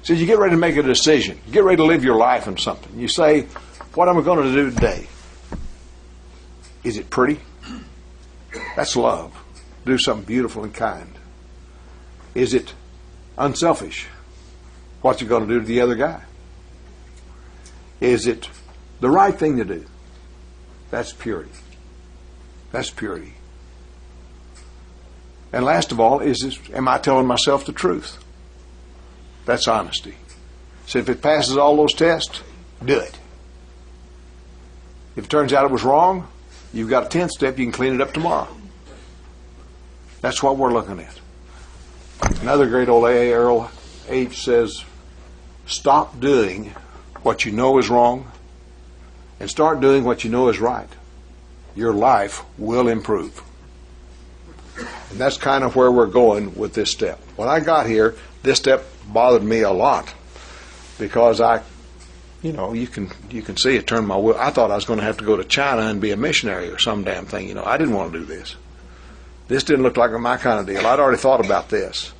So you get ready to make a decision. You get ready to live your life in something. You say, what am I going to do today? Is it pretty? That's love. Do something beautiful and kind. Is it unselfish? What you going to do to the other guy? Is it the right thing to do? That's purity. That's purity. And last of all, am I telling myself the truth? That's honesty. So if it passes all those tests, do it. If it turns out it was wrong, you've got a 10th step, you can clean it up tomorrow. That's what we're looking at. Another great old A.A. Earl H. says, stop doing what you know is wrong and start doing what you know is right. Your life will improve. And that's kind of where we're going with this step. When I got here, this step bothered me a lot because you can see it turned my wheel. I thought I was going to have to go to China and be a missionary or some damn thing. I didn't want to do this. This didn't look like my kind of deal. I'd already thought about this.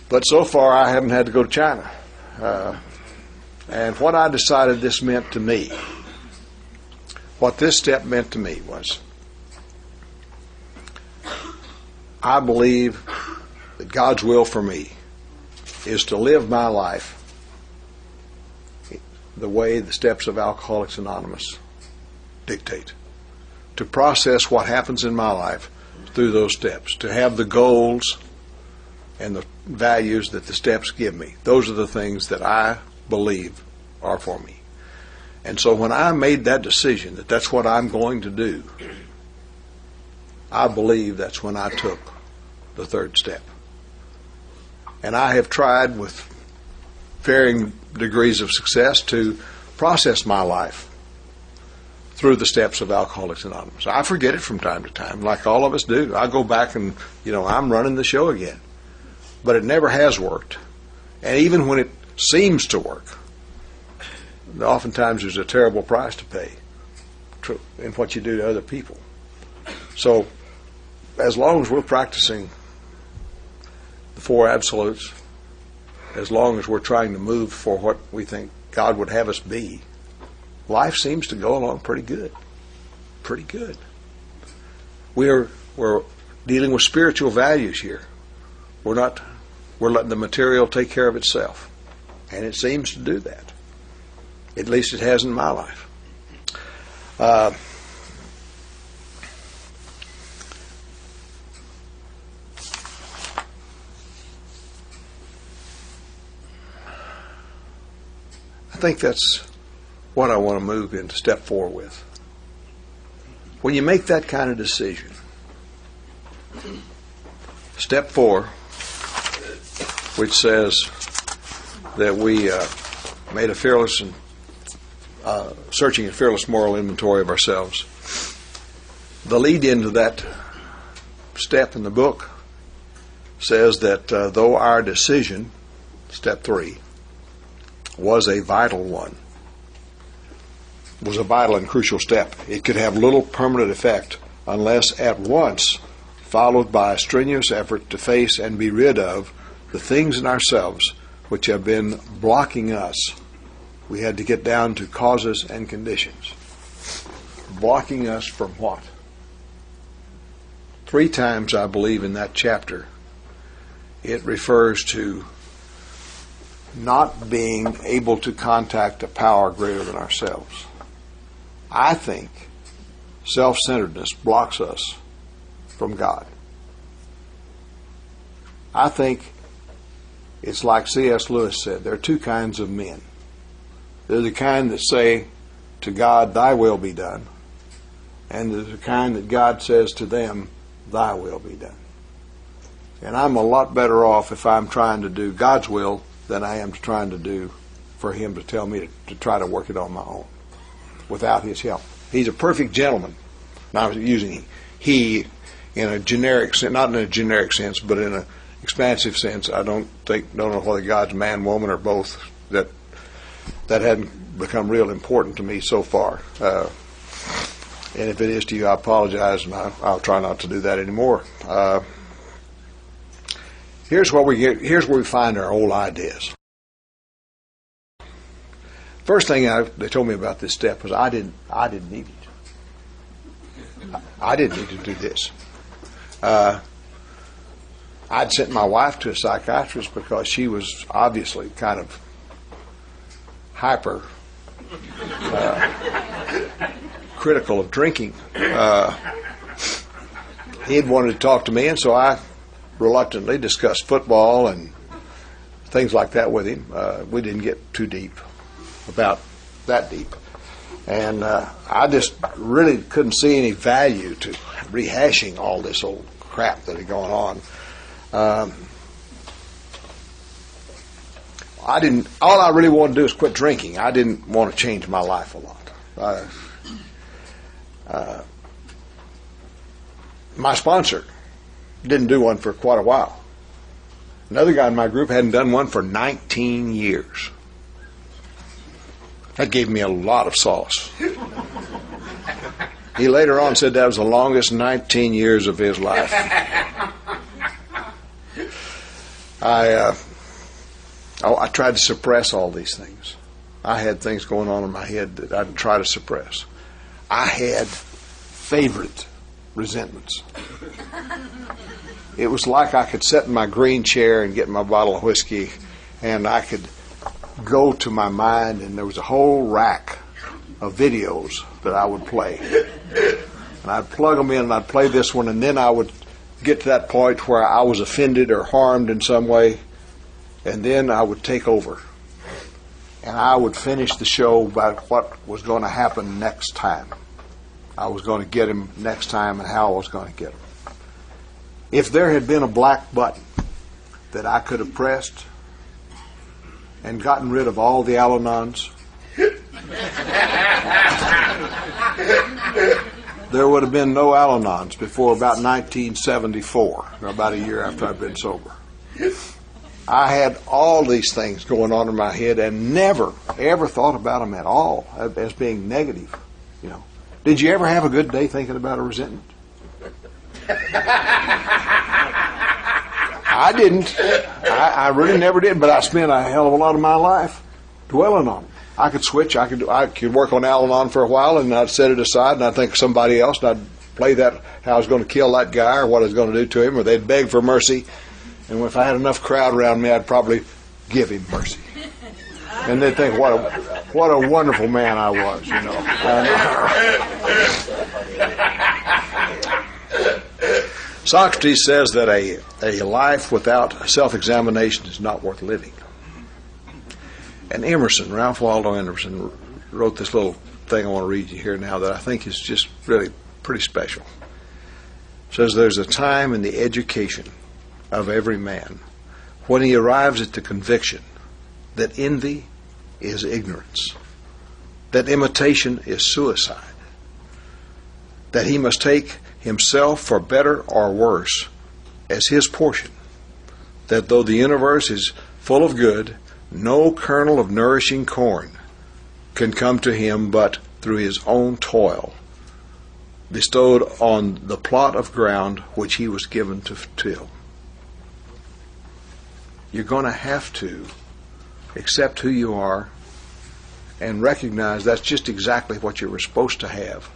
But so far, I haven't had to go to China. And what I decided this meant to me, what this step meant to me was, I believe that God's will for me is to live my life the way the steps of Alcoholics Anonymous dictate. To process what happens in my life through those steps. To have the goals and the values that the steps give me. Those are the things that I believe are for me. And so when I made that decision that that's what I'm going to do, I believe that's when I took the third step. And I have tried with varying degrees of success to process my life through the steps of Alcoholics Anonymous. I forget it from time to time, like all of us do. I go back and, I'm running the show again. But it never has worked. And even when it seems to work, oftentimes there's a terrible price to pay in what you do to other people. So as long as we're practicing the four absolutes, as long as we're trying to move for what we think God would have us be, life seems to go along pretty good. Pretty good. We're dealing with spiritual values here. We're letting the material take care of itself. And it seems to do that. At least it has in my life. I think that's what I want to move into step 4 with. When you make that kind of decision, step 4, which says that we made a fearless and searching and fearless moral inventory of ourselves. The lead into that step in the book says that though our decision, step 3, was a vital one, was a vital and crucial step, it could have little permanent effect unless at once followed by a strenuous effort to face and be rid of the things in ourselves which have been blocking us. We had to get down to causes and conditions. Blocking us from what? 3 times, I believe, in that chapter, it refers to not being able to contact a power greater than ourselves. I think self-centeredness blocks us from God. I think it's like C.S. Lewis said, there are 2 kinds of men. They're the kind that say to God, thy will be done. And there's the kind that God says to them, thy will be done. And I'm a lot better off if I'm trying to do God's will than I am trying to do for Him to tell me to try to work it on my own without His help. He's a perfect gentleman. Now, I'm using he in a generic sense, not in a generic sense, but in an expansive sense. I don't know whether God's man, woman, or both. That hadn't become real important to me so far. And if it is to you, I apologize, and I'll try not to do that anymore. Here's where we find our old ideas. First thing they told me about this step was I didn't need it. I didn't need to do this. I'd sent my wife to a psychiatrist because she was obviously kind of hyper critical of drinking. He had wanted to talk to me, and so I reluctantly discussed football and things like that with him. We didn't get too deep, about that deep. And I just really couldn't see any value to rehashing all this old crap that had gone on. All I really wanted to do was quit drinking. I didn't want to change my life a lot. My sponsor didn't do one for quite a while. Another guy in my group hadn't done one for 19 years. That gave me a lot of solace. He later on said that was the longest 19 years of his life. I tried to suppress all these things. I had things going on in my head that I'd try to suppress. I had favorite resentments. It was like I could sit in my green chair and get my bottle of whiskey, and I could go to my mind, and there was a whole rack of videos that I would play. And I'd plug them in, and I'd play this one, and then I would get to that point where I was offended or harmed in some way, and then I would take over. And I would finish the show by what was going to happen next time. I was going to get him next time and how I was going to get him. If there had been a black button that I could have pressed and gotten rid of all the Al-Anons, there would have been no Al-Anons before about 1974, about a year after I'd been sober. I had all these things going on in my head and never, ever thought about them at all as being negative. You know, did you ever have a good day thinking about a resentment? I didn't. I really never did, but I spent a hell of a lot of my life dwelling on it. I could switch. I could work on Al-Anon for a while, and I'd set it aside, and I'd think of somebody else, and I'd play that, how I was going to kill that guy or what I was going to do to him, or they'd beg for mercy. And if I had enough crowd around me, I'd probably give him mercy. And they'd think, what a wonderful man I was, you know. Socrates says that a life without self-examination is not worth living. And Emerson, Ralph Waldo Emerson, wrote this little thing I want to read you here now that I think is just really pretty special. It says, there's a time in the education of every man when he arrives at the conviction that envy is ignorance, that imitation is suicide, that he must take himself for better or worse as his portion, that though the universe is full of good, no kernel of nourishing corn can come to him but through his own toil, bestowed on the plot of ground which he was given to till. You're going to have to accept who you are and recognize that's just exactly what you were supposed to have,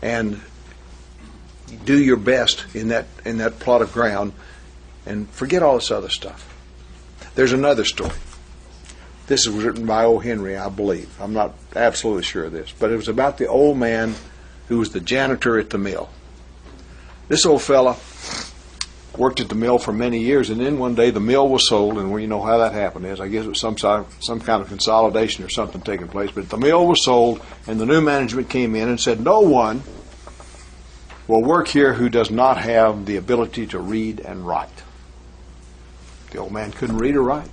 and do your best in that plot of ground, and forget all this other stuff. There's another story. This was written by O. Henry, I believe. I'm not absolutely sure of this, but it was about the old man who was the janitor at the mill. This old fella worked at the mill for many years, and then one day the mill was sold, and you know how that happened is. I guess it was some kind of consolidation or something taking place, but the mill was sold, and the new management came in and said, no one will work here who does not have the ability to read and write. The old man couldn't read or write,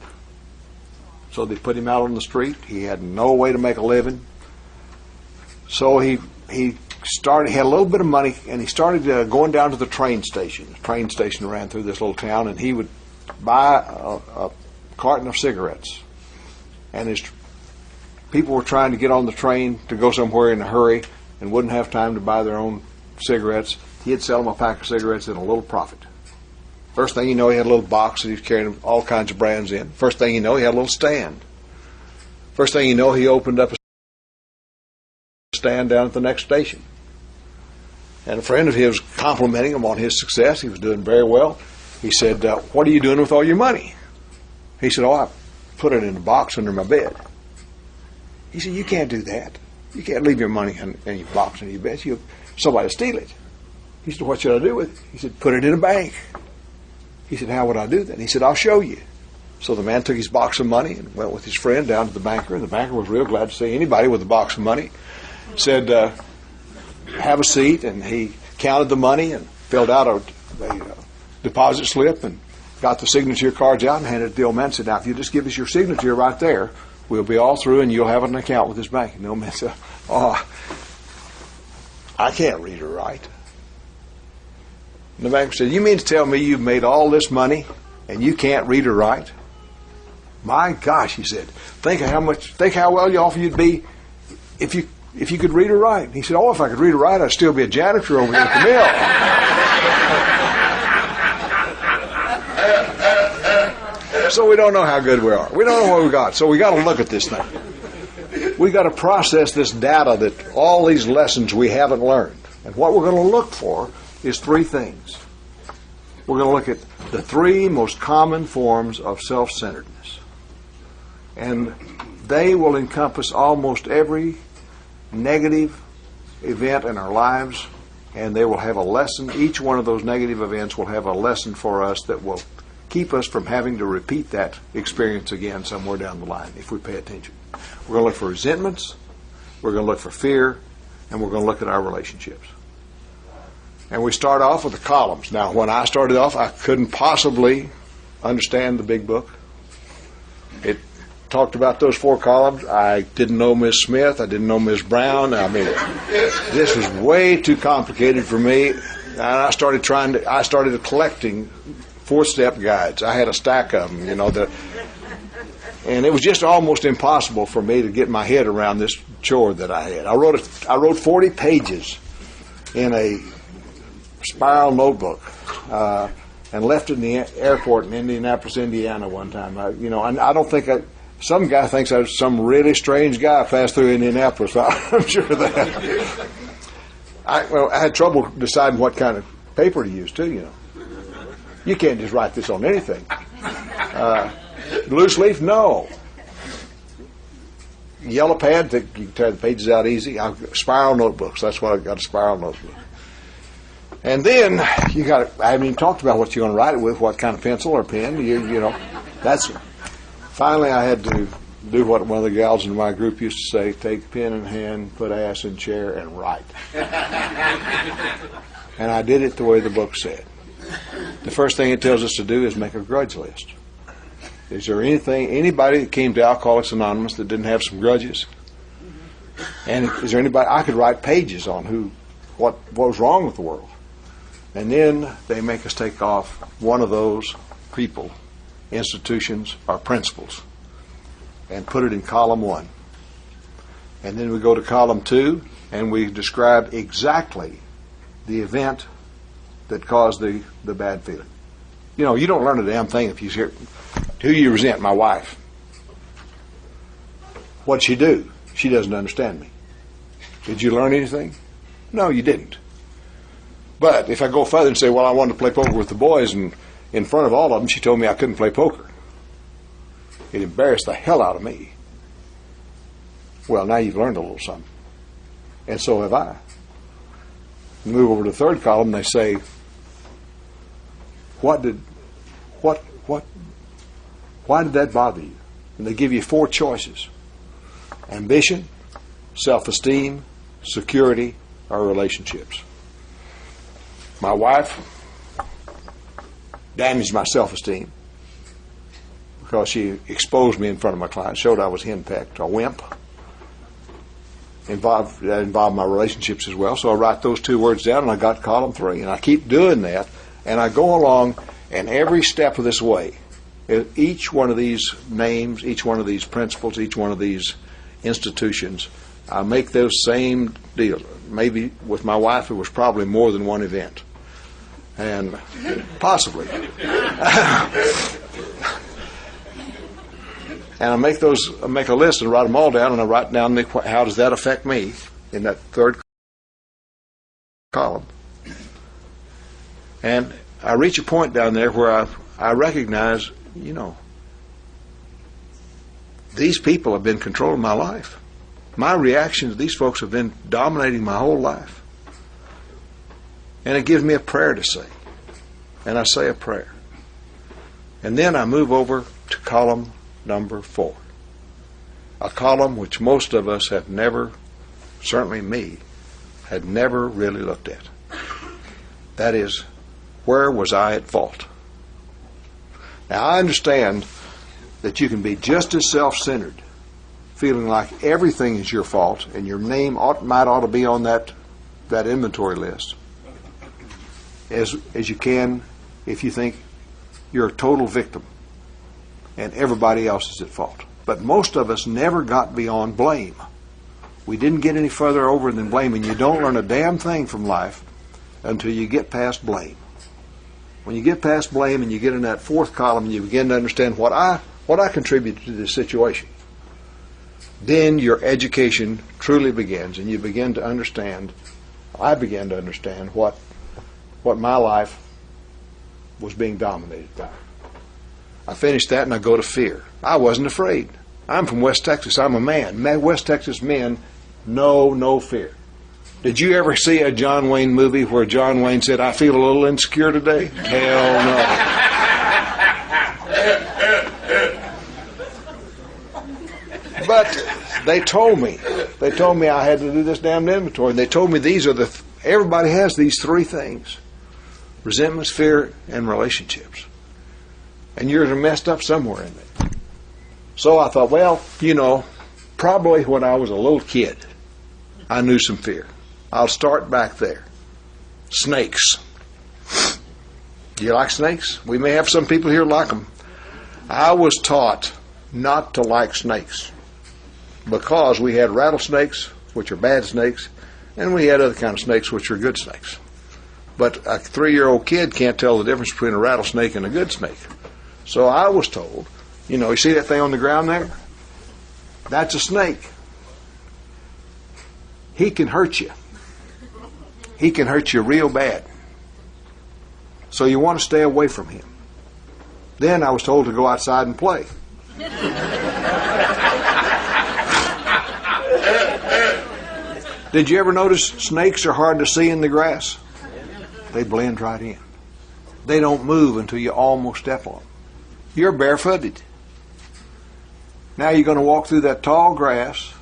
so they put him out on the street. He had no way to make a living, so he had a little bit of money, and he started going down to the train station. The train station ran through this little town, and he would buy a carton of cigarettes. And his people were trying to get on the train to go somewhere in a hurry and wouldn't have time to buy their own cigarettes. He'd sell them a pack of cigarettes at a little profit. First thing you know, he had a little box that he was carrying all kinds of brands in. First thing you know, he had a little stand. First thing you know, he opened up a stand down at the next station. And a friend of his was complimenting him on his success. He was doing very well. He said, what are you doing with all your money? He said, I put it in a box under my bed. He said, you can't do that. You can't leave your money in your box under your bed. Somebody will steal it. He said, what should I do with it? He said, put it in a bank. He said, how would I do that? He said, I'll show you. So the man took his box of money and went with his friend down to the banker. And the banker was real glad to see anybody with a box of money. Said, have a seat. And he counted the money and filled out a deposit slip and got the signature cards out and handed it to the old man and said, now, if you just give us your signature right there, we'll be all through and you'll have an account with this bank. And the old man said, I can't read or write. And the banker said, you mean to tell me you've made all this money and you can't read or write? My gosh, he said, think how well off you'd be if you could read or write. He said, if I could read or write, I'd still be a janitor over there at the mill. So we don't know how good we are. We don't know what we got. So we got to look at this thing. We got to process this data, that all these lessons we haven't learned. And what we're going to look for is three things. We're going to look at the three most common forms of self-centeredness. And they will encompass almost every negative event in our lives, and they will have a lesson. Each one of those negative events will have a lesson for us that will keep us from having to repeat that experience again somewhere down the line if we pay attention. We're going to look for resentments, we're going to look for fear, and we're going to look at our relationships. And we start off with the columns. Now, when I started off, I couldn't possibly understand the big book. It talked about those 4 columns. I didn't know Miss Smith. I didn't know Miss Brown. I mean, this was way too complicated for me. And I started collecting 4-step guides. I had a stack of them, and it was just almost impossible for me to get my head around this chore that I had. I wrote 40 pages in a spiral notebook and left it in the airport in Indianapolis, Indiana one time. I don't think some guy thinks I was some really strange guy passed through Indianapolis. I'm sure of that. I had trouble deciding what kind of paper to use too. You can't just write this on anything. Loose leaf, no. Yellow pad, you can tear the pages out easy. Spiral notebooks, that's what I got, a spiral notebook. And then I haven't even talked about what you're going to write it with, what kind of pencil or pen. Finally I had to do what one of the gals in my group used to say: take pen in hand, put ass in chair, and write. And I did it the way the book said. The first thing it tells us to do is make a grudge list. Is there anybody that came to Alcoholics Anonymous that didn't have some grudges? And is there anybody I could write pages on what was wrong with the world? And then they make us take off one of those people, institutions, or principles, and put it in column 1. And then we go to column 2, and we describe exactly the event that caused the bad feeling. You don't learn a damn thing if you hear, who you resent? My wife. What'd she do? She doesn't understand me. Did you learn anything? No, you didn't. But if I go further and say, well, I wanted to play poker with the boys, and in front of all of them, she told me I couldn't play poker. It embarrassed the hell out of me. Well, now you've learned a little something. And so have I. Move over to the third column, they say, why did that bother you? And they give you 4 choices: ambition, self-esteem, security, or relationships. My wife damaged my self-esteem because she exposed me in front of my clients, showed I was henpecked, a wimp. That involved my relationships as well. So I write those 2 words down, and I got column 3. And I keep doing that, and I go along, and every step of this way, each one of these names, each one of these principles, each one of these institutions, I make those same deals. Maybe with my wife, it was probably more than one event. And possibly. And I make a list and write them all down, and I write down how does that affect me in that third column. And I reach a point down there where I recognize, these people have been controlling my life. My reactions to these folks have been dominating my whole life. And it gives me a prayer to say. And I say a prayer. And then I move over to column number 4. A column which most of us have never, certainly me, had never really looked at. That is, where was I at fault? Now, I understand that you can be just as self-centered, feeling like everything is your fault and your name might ought to be on that inventory list, as you can if you think you're a total victim and everybody else is at fault. But most of us never got beyond blame. We didn't get any further over than blame, and you don't learn a damn thing from life until you get past blame. When you get past blame and you get in that 4th column and you begin to understand what I contributed to this situation, then your education truly begins, and you begin to understand, I began to understand what my life was being dominated by. I finished that and I go to fear. I wasn't afraid. I'm from West Texas. I'm a man. West Texas men know no fear. Did you ever see a John Wayne movie where John Wayne said, I feel a little insecure today? Hell no. But they told me I had to do this damn inventory. And they told me everybody has these 3 things: resentments, fear, and relationships. And yours are messed up somewhere in there. So I thought, well, probably when I was a little kid, I knew some fear. I'll start back there. Snakes. Do you like snakes? We may have some people here like them. I was taught not to like snakes because we had rattlesnakes, which are bad snakes, and we had other kind of snakes, which are good snakes. But a 3-year-old kid can't tell the difference between a rattlesnake and a good snake. So I was told, you see that thing on the ground there? That's a snake. He can hurt you. He can hurt you real bad. So you want to stay away from him. Then I was told to go outside and play. Did you ever notice snakes are hard to see in the grass? They blend right in. They don't move until you almost step on them. You're barefooted. Now you're going to walk through that tall grass,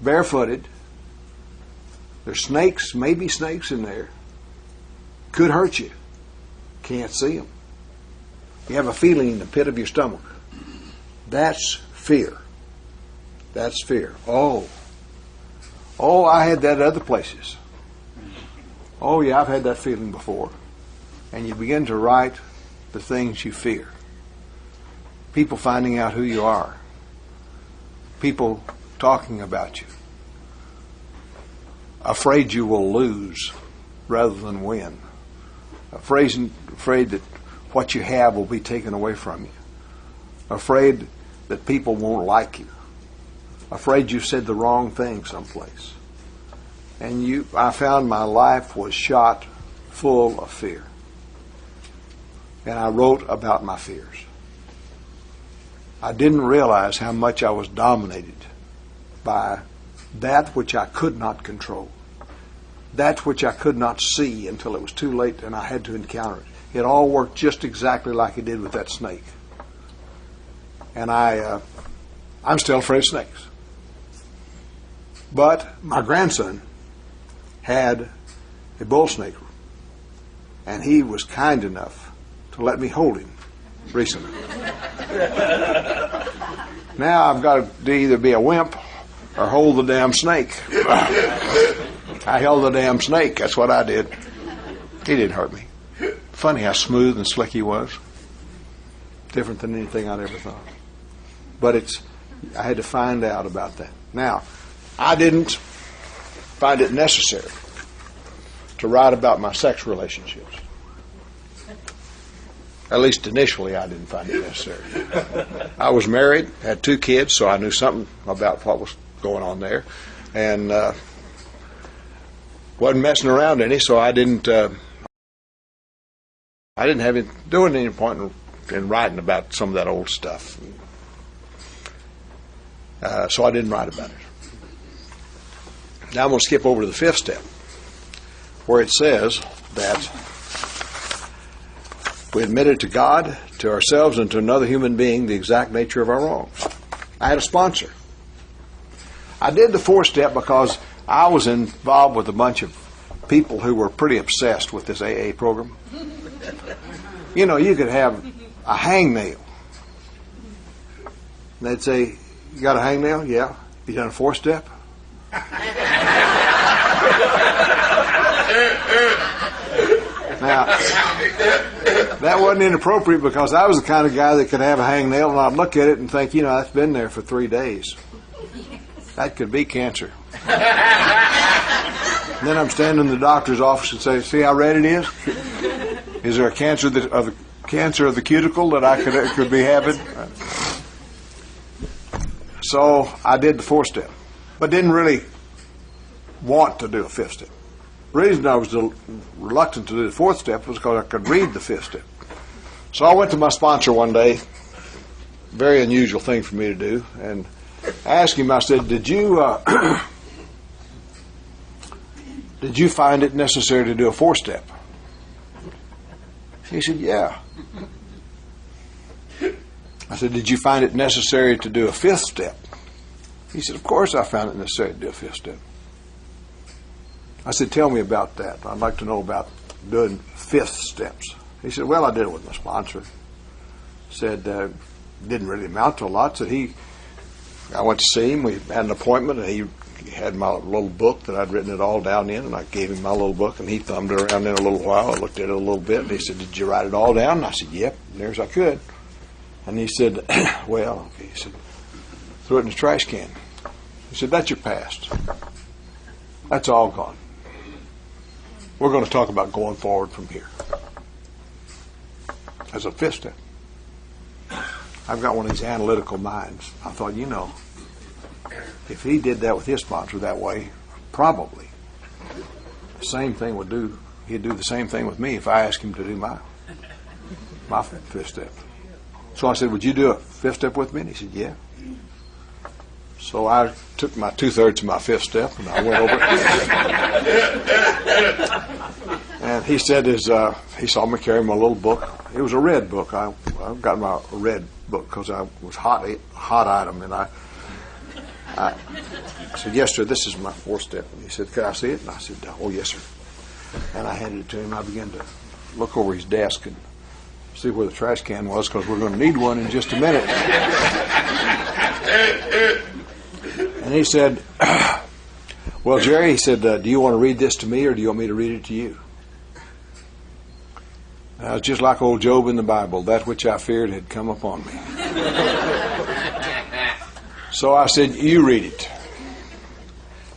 barefooted. There's snakes, maybe snakes in there. Could hurt you. Can't see them. You have a feeling in the pit of your stomach. That's fear. That's fear. Oh, I had that at other places. Oh, yeah, I've had that feeling before. And you begin to write the things you fear. People finding out who you are. People talking about you. Afraid you will lose rather than win. Afraid that what you have will be taken away from you. Afraid that people won't like you. Afraid you said the wrong thing someplace. And I found my life was shot full of fear. And I wrote about my fears. I didn't realize how much I was dominated by that which I could not control. That which I could not see until it was too late and I had to encounter it. It all worked just exactly like it did with that snake. And I'm still afraid of snakes. But my grandson had a bull snake, and he was kind enough to let me hold him recently. Now I've got to either be a wimp or hold the damn snake. I held the damn snake. That's what I did. He didn't hurt me. Funny how smooth and slick he was. Different than anything I'd ever thought. But I had to find out about that. Now, I didn't find it necessary to write about my sex relationships. At least initially, I didn't find it necessary. I was married, had 2 kids, so I knew something about what was going on there, and wasn't messing around any. So I didn't have any point in writing about some of that old stuff. So I didn't write about it. Now I'm going to skip over to the 5th step, where it says that we admitted to God, to ourselves, and to another human being the exact nature of our wrongs. I had a sponsor. I did the 4th step because I was involved with a bunch of people who were pretty obsessed with this AA program. You know, you could have a hangnail. And they'd say, "You got a hangnail?" "Yeah." "You done a 4th step?" Now, that wasn't inappropriate because I was the kind of guy that could have a hangnail and I'd look at it and think, that's been there for 3 days. That could be cancer. And then I'm standing in the doctor's office and say, "See how red it is? Is there a cancer of the cuticle that I could be having?" So I did the 4th step, but didn't really want to do a 5th step. The reason I was reluctant to do the 4th step was because I could read the 5th step. So I went to my sponsor one day, very unusual thing for me to do, and I asked him, I said, did you find it necessary to do a 4th step? He said, "Yeah." I said, "Did you find it necessary to do a 5th step?" He said, "Of course I found it necessary to do a 5th step." I said, "Tell me about that. I'd like to know about doing 5th steps." He said, "Well, I did it with my sponsor." Said, didn't really amount to a lot. Said I went to see him. We had an appointment, and he had my little book that I'd written it all down in, and I gave him my little book, and he thumbed it around in a little while. I looked at it a little bit, and he said, "Did you write it all down?" And I said, "Yep, near as I could." And he said, "Well," he said, "threw it in the trash can." He said, "That's your past. That's all gone. We're going to talk about going forward from here." As a 5th step. I've got one of these analytical minds. I thought, if he did that with his sponsor that way, probably the same thing he'd do the same thing with me if I asked him to do my 5th step. So I said, "Would you do a 5th step with me?" And he said, "Yeah." So I took my 2/3 of my 5th step and I went over. And he said, he saw me carry my little book. It was a red book. I got my red book because I was hot item, and I said, "Yes, sir, this is my 4th step." And he said, "Could I see it?" And I said, "Oh, yes, sir." And I handed it to him. I began to look over his desk and see where the trash can was because we're going to need one in just a minute. And he said, "Well, Jerry," he said, "do you want to read this to me or do you want me to read it to you?" It's just like old Job in the Bible. That which I feared had come upon me. So I said, "You read it."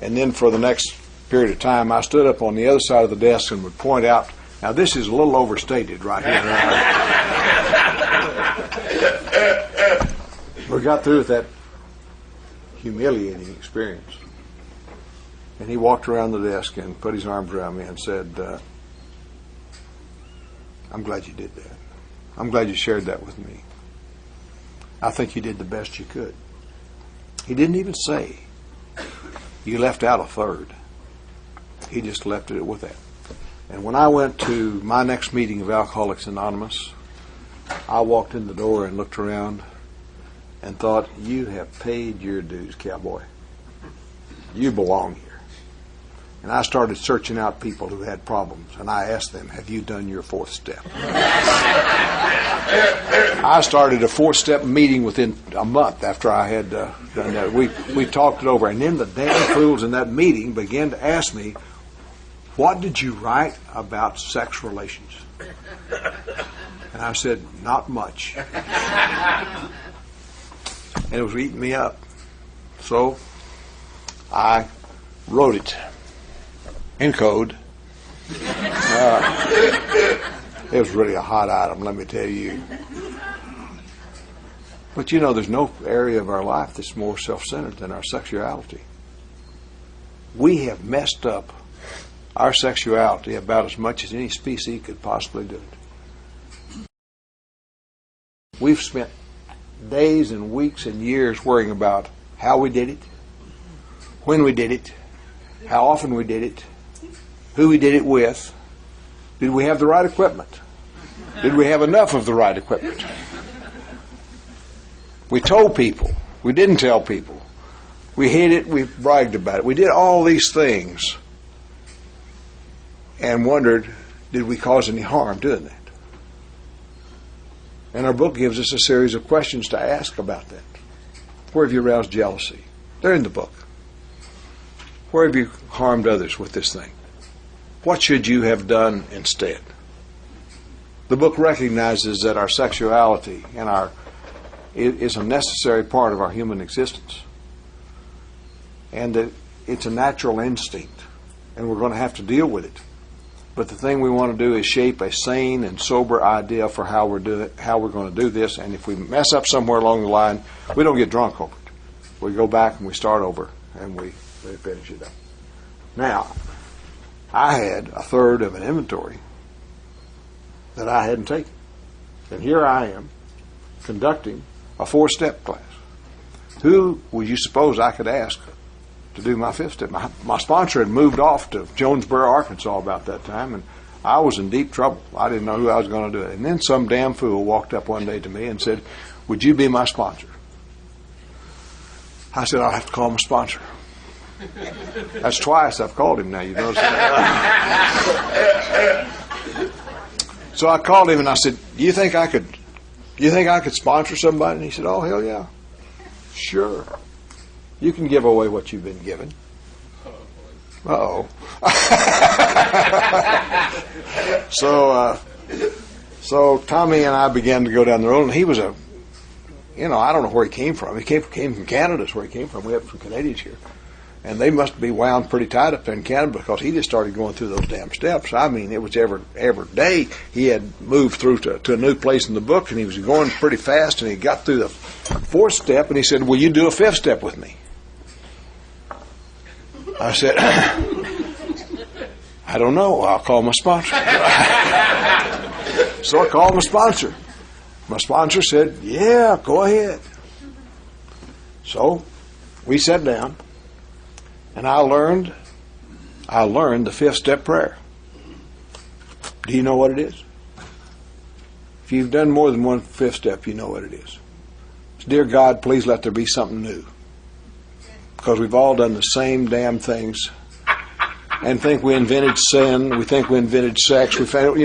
And then for the next period of time, I stood up on the other side of the desk and would point out, now this is a little overstated right here. We got through with that humiliating experience. And he walked around the desk and put his arms around me and said, "I'm glad you did that. I'm glad you shared that with me. I think you did the best you could." He didn't even say, "You left out a 1/3. He just left it with that. And when I went to my next meeting of Alcoholics Anonymous, I walked in the door and looked around and thought, "You have paid your dues, cowboy. You belong here." And I started searching out people who had problems, and I asked them, "Have you done your 4th step?" I started a 4th step meeting within a month after I had done that. We talked it over, and then the damn fools in that meeting began to ask me, "What did you write about sex relations?" And I said, "Not much." And it was eating me up. So I wrote it in code. It was really a hot item, let me tell you. But you know, there's no area of our life that's more self-centered than our sexuality. We have messed up our sexuality about as much as any species could possibly do it. We've spent days and weeks and years worrying about how we did it, when we did it, how often we did it, who we did it with. Did we have the right equipment? Did we have enough of the right equipment? We told people. We didn't tell people. We hid it. We bragged about it. We did all these things and wondered, did we cause any harm doing that? And our book gives us a series of questions to ask about that. Where have you aroused jealousy? They're in the book. Where have you harmed others with this thing? What should you have done instead? The book recognizes that our sexuality and is a necessary part of our human existence, and that it's a natural instinct, and we're going to have to deal with it. But the thing we want to do is shape a sane and sober idea for how we're going to do this. And if we mess up somewhere along the line, we don't get drunk over it. We go back and we start over and we finish it up. Now, I had a third of an inventory that I hadn't taken. And here I am conducting a 4-step class. Who would you suppose I could ask to do my 5th step? My sponsor had moved off to Jonesboro, Arkansas about that time, and I was in deep trouble. I didn't know who I was going to do it. And then some damn fool walked up one day to me and said, would you be my sponsor? I said, I'll have to call my sponsor. That's twice I've called him now, you notice that? So I called him and I said, do you think I could sponsor somebody? And he said, oh, hell yeah. Sure. You can give away what you've been given. Uh-oh. So Tommy and I began to go down the road, and he was I don't know where he came from. He came from Canada is where he came from. We have some Canadians here. And they must be wound pretty tight up there in Canada because he just started going through those damn steps. I mean, it was every day he had moved through to a new place in the book, and he was going pretty fast, and he got through the 4th step, and he said, will you do a 5th step with me? I said, I don't know. I'll call my sponsor. So I called my sponsor. My sponsor said, yeah, go ahead. So we sat down, and I learned the 5th step prayer. Do you know what it is? If you've done more than one 5th step, you know what it is. It's, dear God, please let there be something new. Because we've all done the same damn things and think we invented sin. We think we invented sex. We found,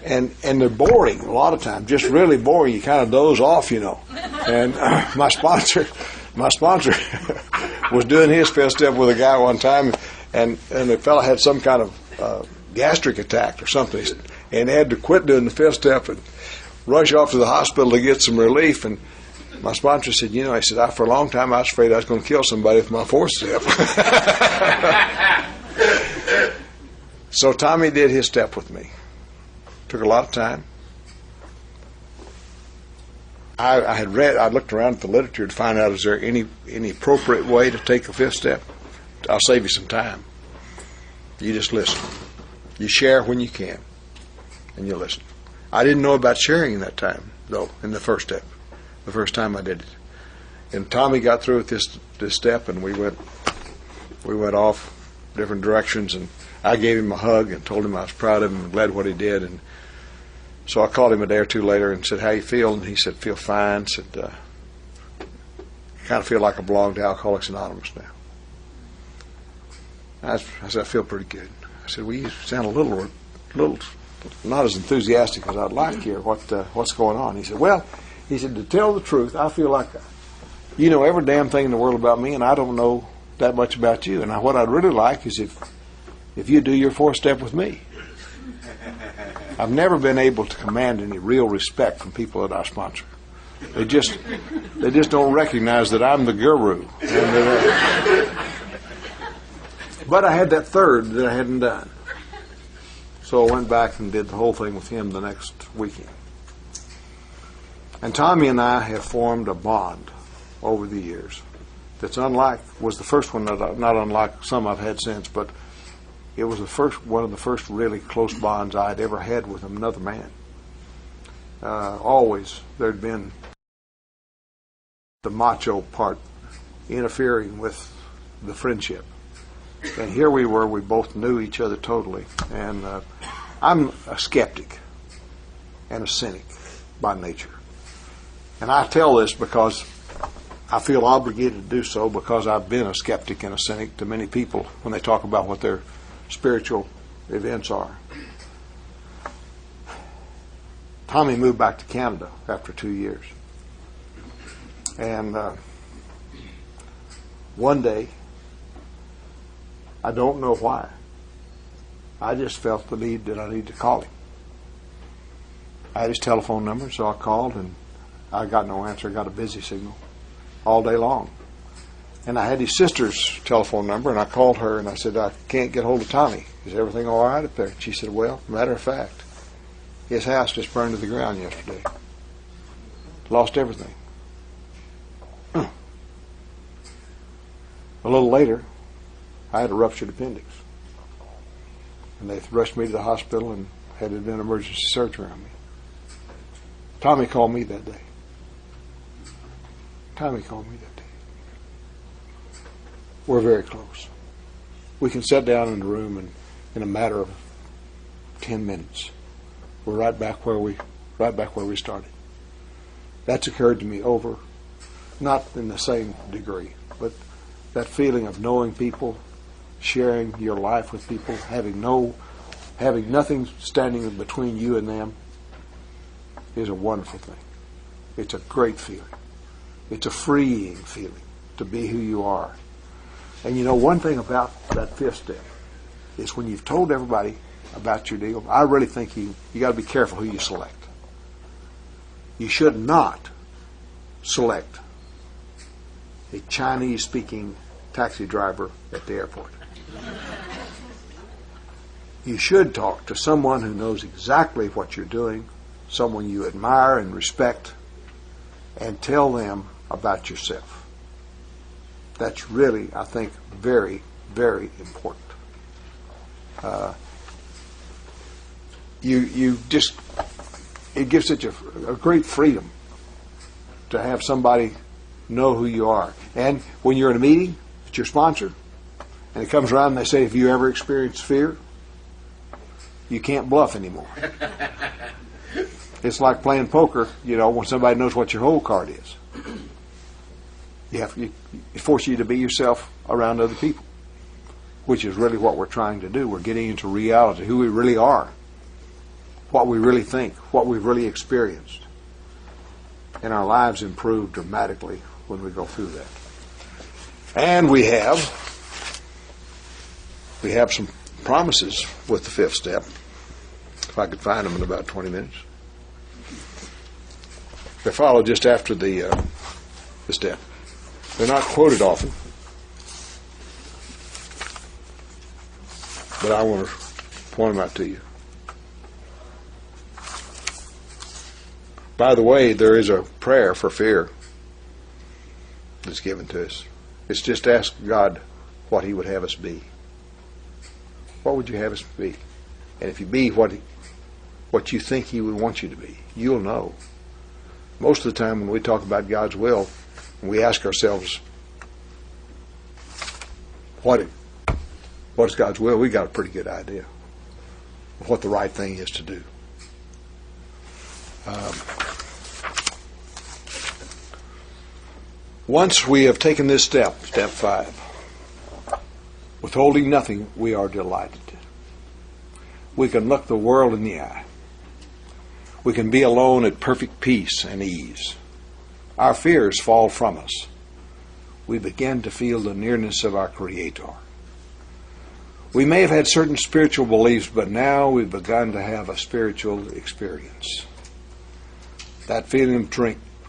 and they're boring a lot of times, just really boring. You kind of doze off, And my sponsor was doing his 5th step with a guy one time, and the fellow had some kind of gastric attack or something, and had to quit doing the 5th step and rush off to the hospital to get some relief. And my sponsor said, I said, for a long time I was afraid I was going to kill somebody with my 4th step. So Tommy did his step with me. Took a lot of time. I looked around at the literature to find out, is there any appropriate way to take a 5th step? I'll save you some time. You just listen. You share when you can, and you listen. I didn't know about sharing that time, though, in the 1st step, the first time I did it. And Tommy got through with this step, and we went off different directions, and I gave him a hug and told him I was proud of him and glad what he did. And so I called him a day or two later and said, how you feel? And he said, feel fine. Said, kind of feel like I belong to Alcoholics Anonymous now. I said, I feel pretty good. I said, well, you sound a little not as enthusiastic as I'd like here. What's going on? He said, to tell the truth, I feel like you know every damn thing in the world about me, and I don't know that much about you. And what I'd really like is if you do your 4th step with me. I've never been able to command any real respect from people that I sponsor. They just don't recognize that I'm the guru. But I had that third that I hadn't done. So I went back and did the whole thing with him the next weekend. And Tommy and I have formed a bond over the years that's was the first one, not unlike some I've had since, but it was one of the first really close bonds I'd ever had with another man. Always there'd been the macho part interfering with the friendship. And here we were, we both knew each other totally. And I'm a skeptic and a cynic by nature. And I tell this because I feel obligated to do so, because I've been a skeptic and a cynic to many people when they talk about what their spiritual events are. Tommy moved back to Canada after 2 years. And one day, I don't know why, I just felt the need that I needed to call him. I had his telephone number, so I called, and I got no answer. I got a busy signal all day long. And I had his sister's telephone number, and I called her, and I said, I can't get hold of Tommy. Is everything all right up there? And she said, well, matter of fact, his house just burned to the ground yesterday. Lost everything. A little later, I had a ruptured appendix. And they rushed me to the hospital and had to do an emergency surgery on me. Tommy called me that day. Tommy called me that day. We're very close. We can sit down in the room and in a matter of 10 minutes, we're right back where we started. That's occurred to me over, not in the same degree, but that feeling of knowing people, sharing your life with people, having nothing standing between you and them, is a wonderful thing. It's a great feeling. It's a freeing feeling to be who you are. And you know, one thing about that fifth step is when you've told everybody about your deal, I really think you got to be careful who you select. You should not select a Chinese-speaking taxi driver at the airport. You should talk to someone who knows exactly what you're doing, someone you admire and respect, and tell them about yourself. That's really, I think, very, very important. It gives such a great freedom to have somebody know who you are. And when you're in a meeting with your sponsor, and it comes around and they say, have you ever experienced fear? You can't bluff anymore. It's like playing poker, when somebody knows what your hole card is. It forces you to be yourself around other people, which is really what we're trying to do. We're getting into reality, who we really are, what we really think, what we've really experienced. And our lives improve dramatically when we go through that. And we have some promises with the fifth step, if I could find them in about 20 minutes. They follow just after the step. They're not quoted often, but I want to point them out to you. By the way, there is a prayer for fear that's given to us. It's just ask God what He would have us be. What would you have us be? And if you be what you think He would want you to be, you'll know. Most of the time when we talk about God's will, and we ask ourselves, what is God's will? We got a pretty good idea of what the right thing is to do. Once we have taken this step 5, withholding nothing, we are delighted. We can look the world in the eye. We can be alone at perfect peace and ease. Our fears fall from us. We begin to feel the nearness of our Creator. We may have had certain spiritual beliefs, but now we've begun to have a spiritual experience. That feeling of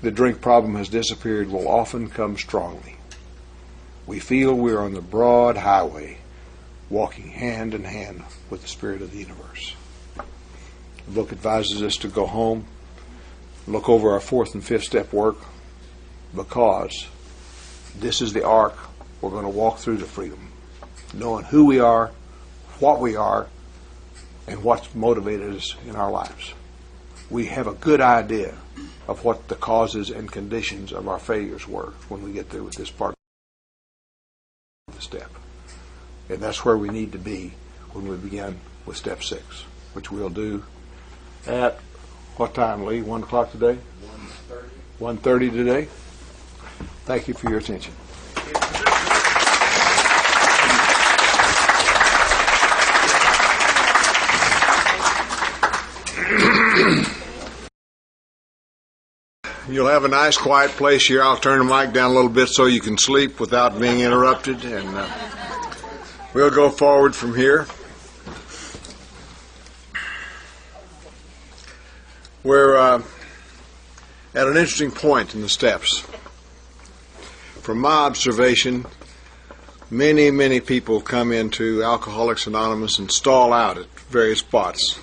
the drink problem has disappeared will often come strongly. We feel we're on the broad highway, walking hand in hand with the Spirit of the universe. The book advises us to go home, look over our fourth and fifth step work, because this is the arc we're going to walk through to freedom, knowing who we are, what we are, and what's motivated us in our lives. We have a good idea of what the causes and conditions of our failures were when we get through with this part of the step. And that's where we need to be when we begin with step 6, which we'll do at what time, Lee? 1 o'clock today? 1:30. 1:30 today. Thank you for your attention. You'll have a nice quiet place here. I'll turn the mic down a little bit so you can sleep without being interrupted, and we'll go forward from here. We're at an interesting point in the steps. From my observation, many people come into Alcoholics Anonymous and stall out at various spots.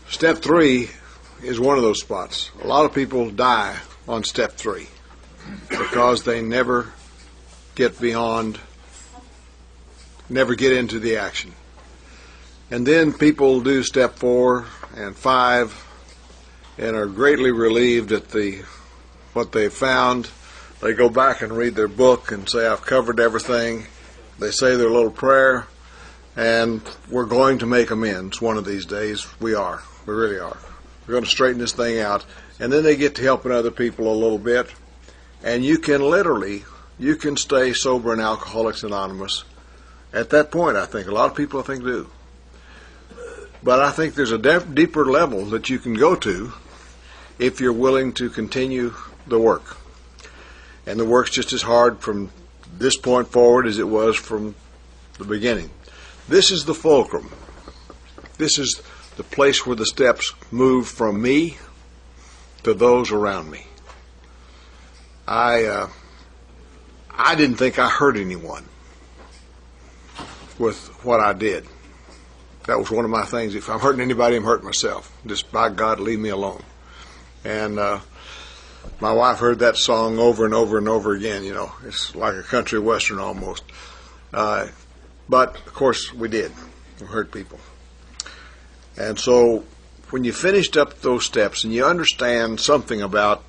Step 3 is one of those spots. A lot of people die on step 3 because they never get into the action. And then people do step 4 and 5 and are greatly relieved at what they've found. They go back and read their book and say, I've covered everything. They say their little prayer, and we're going to make amends one of these days. We are. We really are. We're going to straighten this thing out. And then they get to helping other people a little bit. And you can stay sober in Alcoholics Anonymous at that point, I think. A lot of people, I think, do. But I think there's a deeper level that you can go to if you're willing to continue the work. And the work's just as hard from this point forward as it was from the beginning. This is the fulcrum. This is the place where the steps move from me to those around me. I didn't think I hurt anyone with what I did. That was one of my things. If I'm hurting anybody, I'm hurting myself. Just, by God, leave me alone. And my wife heard that song over and over and over again. You know, it's like a country western almost. But, of course, we did. We hurt people. And so when you finished up those steps and you understand something about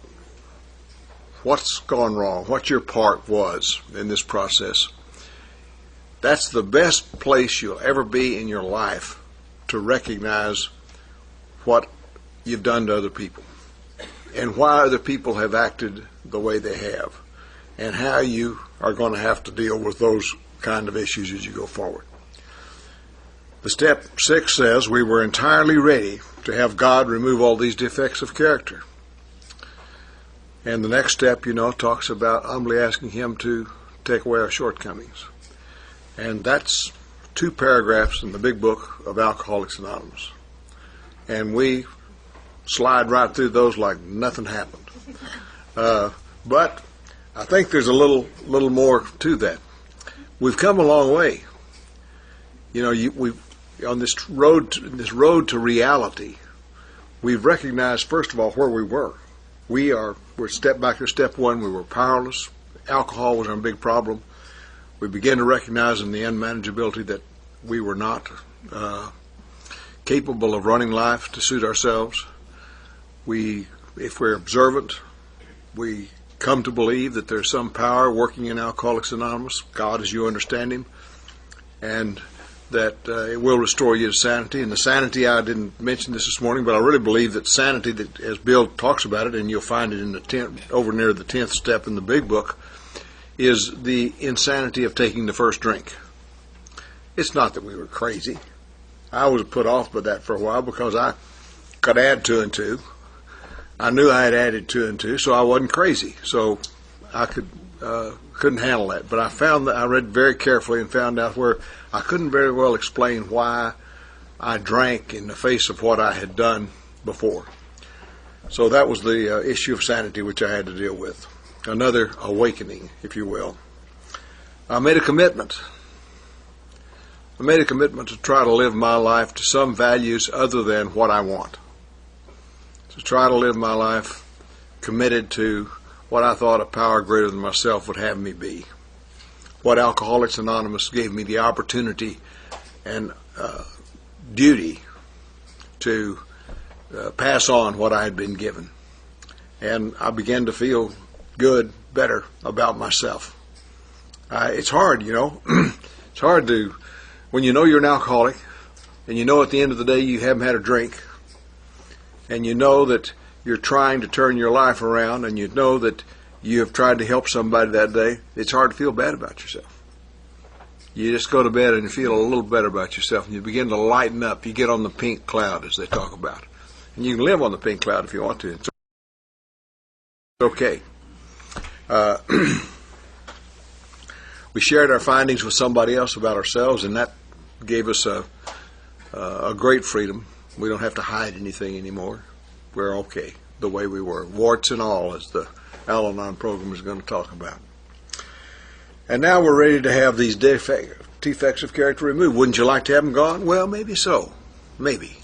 what's gone wrong, what your part was in this process, that's the best place you'll ever be in your life to recognize what you've done to other people and why other people have acted the way they have and how you are going to have to deal with those kind of issues as you go forward. The step 6 says we were entirely ready to have God remove all these defects of character. And the next step, talks about humbly asking Him to take away our shortcomings. And that's 2 paragraphs in the big book of Alcoholics Anonymous. And we slide right through those like nothing happened. But I think there's a little more to that. We've come a long way. We've on this road to reality, we've recognized first of all where we were. We're step back to step 1. We were powerless. Alcohol was our big problem. We began to recognize in the unmanageability that we were not capable of running life to suit ourselves. If we're observant, we come to believe that there's some power working in Alcoholics Anonymous, God as you understand Him, and that it will restore you to sanity. And the sanity, I didn't mention this morning, but I really believe that sanity, that as Bill talks about it, and you'll find it in the over near the 10th step in the big book, is the insanity of taking the first drink. It's not that we were crazy. I was put off by that for a while because I could add 2 and 2. I knew I had added 2 and 2, so I wasn't crazy. So I couldn't handle that. But I found that I read very carefully and found out where I couldn't very well explain why I drank in the face of what I had done before. So that was the issue of sanity which I had to deal with. Another awakening, if you will. I made a commitment I made a commitment to try to live my life to some values other than what I want. To try to live my life committed to what I thought a power greater than myself would have me be. What Alcoholics Anonymous gave me the opportunity and duty to pass on what I had been given. And I began to feel good, better about myself. It's hard, you know. It's hard to, when you know you're an alcoholic, and you know at the end of the day you haven't had a drink, and you know that you're trying to turn your life around, and you know that you have tried to help somebody that day, it's hard to feel bad about yourself. You just go to bed and you feel a little better about yourself, and you begin to lighten up. You get on the pink cloud, as they talk about. And you can live on the pink cloud if you want to. It's okay. We shared our findings with somebody else about ourselves, and that gave us a great freedom. We don't have to hide anything anymore. We're okay the way we were, warts and all, as the Al-Anon program is going to talk about. And now we're ready to have these defects of character removed. Wouldn't you like to have them gone? Well, maybe so. Maybe.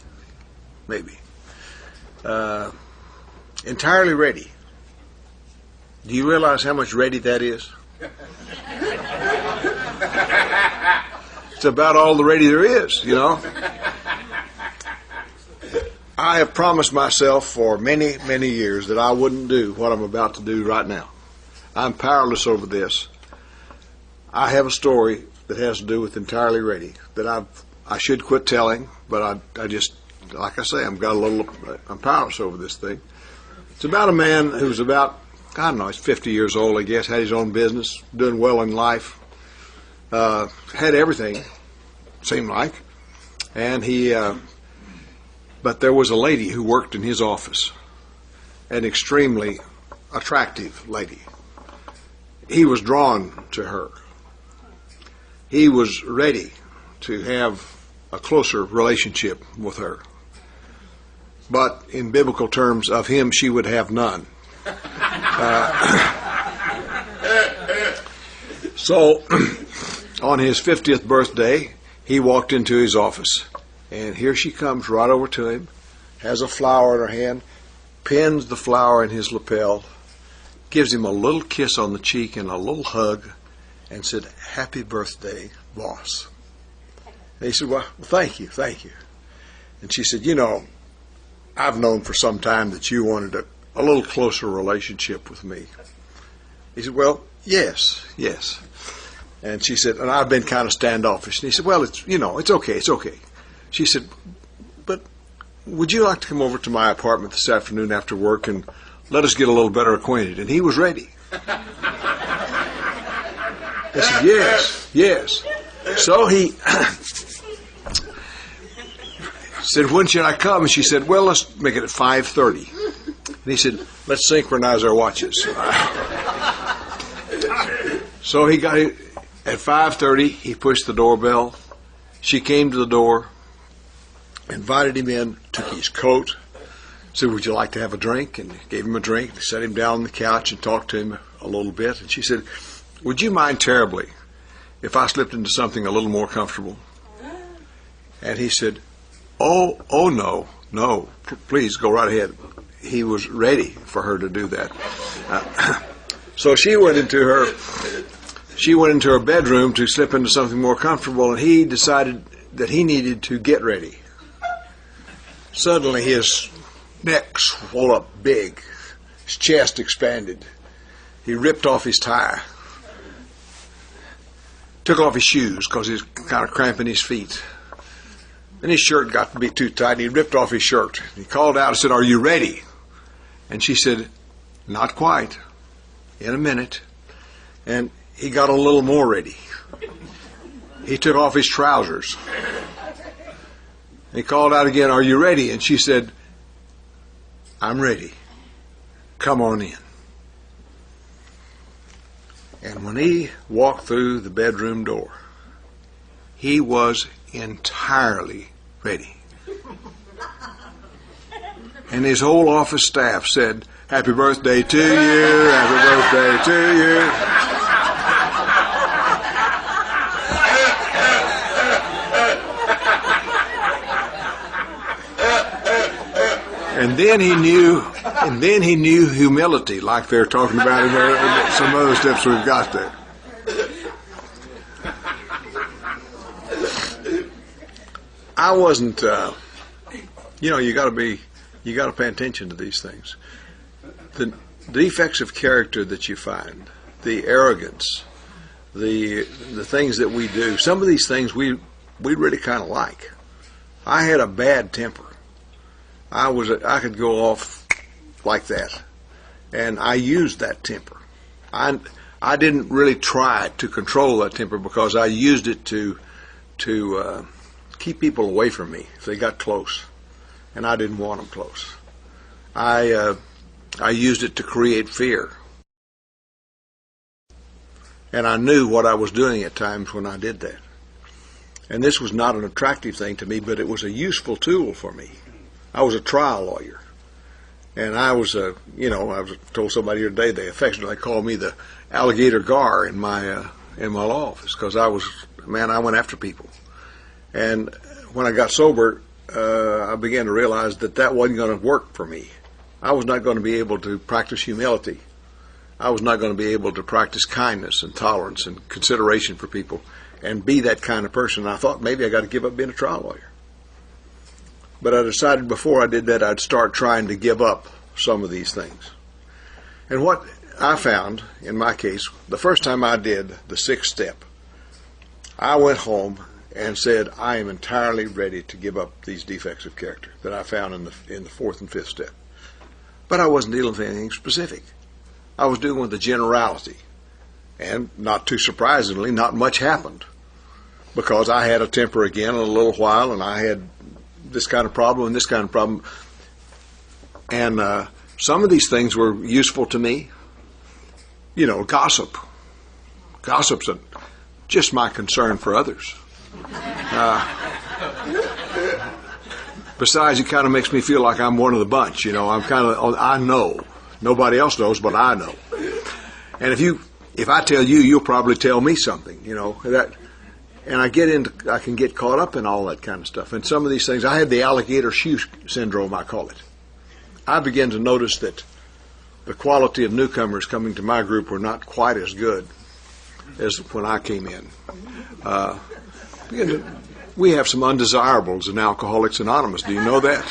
Entirely ready. Do you realize how much ready that is? It's about all the ready there is, you know. I have promised myself for many, many years that I wouldn't do what I'm about to do right now. I'm powerless over this. I have a story that has to do with entirely ready that I should quit telling, but I just, like I say, I'm powerless over this thing. It's about a man who's about, I don't know, he's 50 years old, I guess, had his own business, doing well in life, had everything, seemed like, and but there was a lady who worked in his office, an extremely attractive lady. He was drawn to her. He was ready to have a closer relationship with her. But in biblical terms, of him she would have none. So on his 50th birthday, he walked into his office, and here she comes right over to him, has a flower in her hand, pins the flower in his lapel, gives him a little kiss on the cheek and a little hug, and said, "Happy birthday, boss." And he said, "Well, thank you. And she said, "You know, I've known for some time that you wanted a little closer relationship with me." He said, "Well, yes. And she said, "And I've been kind of standoffish." And he said, "Well, it's okay. She said, "But would you like to come over to my apartment this afternoon after work and let us get a little better acquainted?" And he was ready. He said, yes. So he said, "When should I come?" And she said, "Well, let's make it at 5:30. And he said, "Let's synchronize our watches." So he got it at 5:30. He pushed the doorbell. She came to the door, invited him in, took his coat, said, "Would you like to have a drink?" And gave him a drink. Set him down on the couch and talked to him a little bit. And she said, "Would you mind terribly if I slipped into something a little more comfortable?" And he said, Oh, no, please go right ahead." He was ready for her to do that. So she went into her bedroom to slip into something more comfortable, and he decided that he needed to get ready. Suddenly his neck swelled up big, his chest expanded. He ripped off his tie, took off his shoes because he was kind of cramping his feet. Then his shirt got to be too tight, and he ripped off his shirt. He called out and said, "Are you ready?" And she said, "Not quite. In a minute." And he got a little more ready. He took off his trousers. He called out again, "Are you ready?" And she said, "I'm ready. Come on in." And when he walked through the bedroom door, he was entirely ready. And his whole office staff said, "Happy birthday to you, happy birthday to you." then he knew humility, like they're talking about in some other steps we've got there. I wasn't, you got to pay attention to these things. The defects of character that you find, the arrogance, the things that we do, some of these things we really kind of like. I had a bad temper. I could go off like that, and I used that temper. I didn't really try to control that temper because I used it to keep people away from me if they got close, and I didn't want them close. I used it to create fear, and I knew what I was doing at times when I did that. And this was not an attractive thing to me, but it was a useful tool for me. I was a trial lawyer, and I was told somebody the other day they affectionately called me the alligator gar in my law office because I went after people. And when I got sober, I began to realize that wasn't going to work for me. I was not going to be able to practice humility. I was not going to be able to practice kindness and tolerance and consideration for people and be that kind of person. And I thought maybe I got to give up being a trial lawyer. But I decided before I did that, I'd start trying to give up some of these things. And what I found, in my case, the first time I did the 6th step, I went home and said, I am entirely ready to give up these defects of character that I found in the 4th and 5th step. But I wasn't dealing with anything specific. I was dealing with the generality. And not too surprisingly, not much happened. Because I had a temper again in a little while, and I had this kind of problem and this kind of problem. And some of these things were useful to me. Gossip. Gossip's just my concern for others. Besides, it kind of makes me feel like I'm one of the bunch. I know. Nobody else knows, but I know. And if I tell you, you'll probably tell me something, and I can get caught up in all that kind of stuff. And some of these things, I had the alligator shoe syndrome, I call it. I began to notice that the quality of newcomers coming to my group were not quite as good as when I came in. We have some undesirables in Alcoholics Anonymous. Do you know that?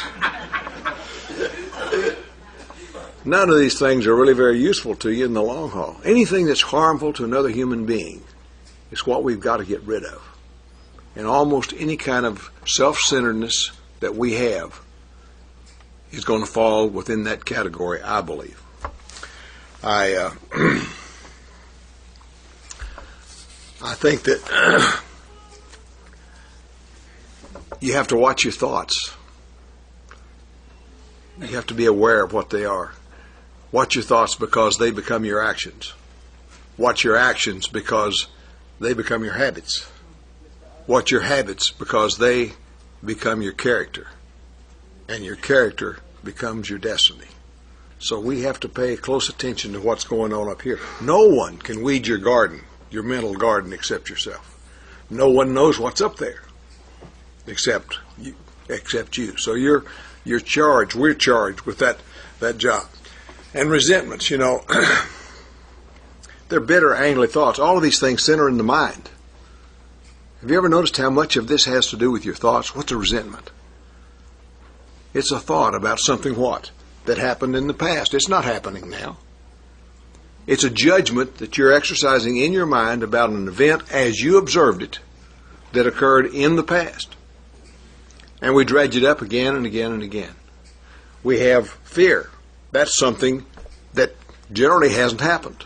None of these things are really very useful to you in the long haul. Anything that's harmful to another human being is what we've got to get rid of. And almost any kind of self-centeredness that we have is going to fall within that category, I believe. I think that you have to watch your thoughts. You have to be aware of what they are. Watch your thoughts because they become your actions. Watch your actions because they become your habits. Watch your habits because they become your character. And your character becomes your destiny. So we have to pay close attention to what's going on up here. No one can weed your garden, your mental garden, except yourself. No one knows what's up there except you. So you're charged, we're charged with that job. And resentments, they're bitter, angry thoughts. All of these things center in the mind. Have you ever noticed how much of this has to do with your thoughts? What's a resentment? It's a thought about something that happened in the past. It's not happening now. It's a judgment that you're exercising in your mind about an event as you observed it that occurred in the past. And we dredge it up again and again and again. We have fear. That's something that generally hasn't happened.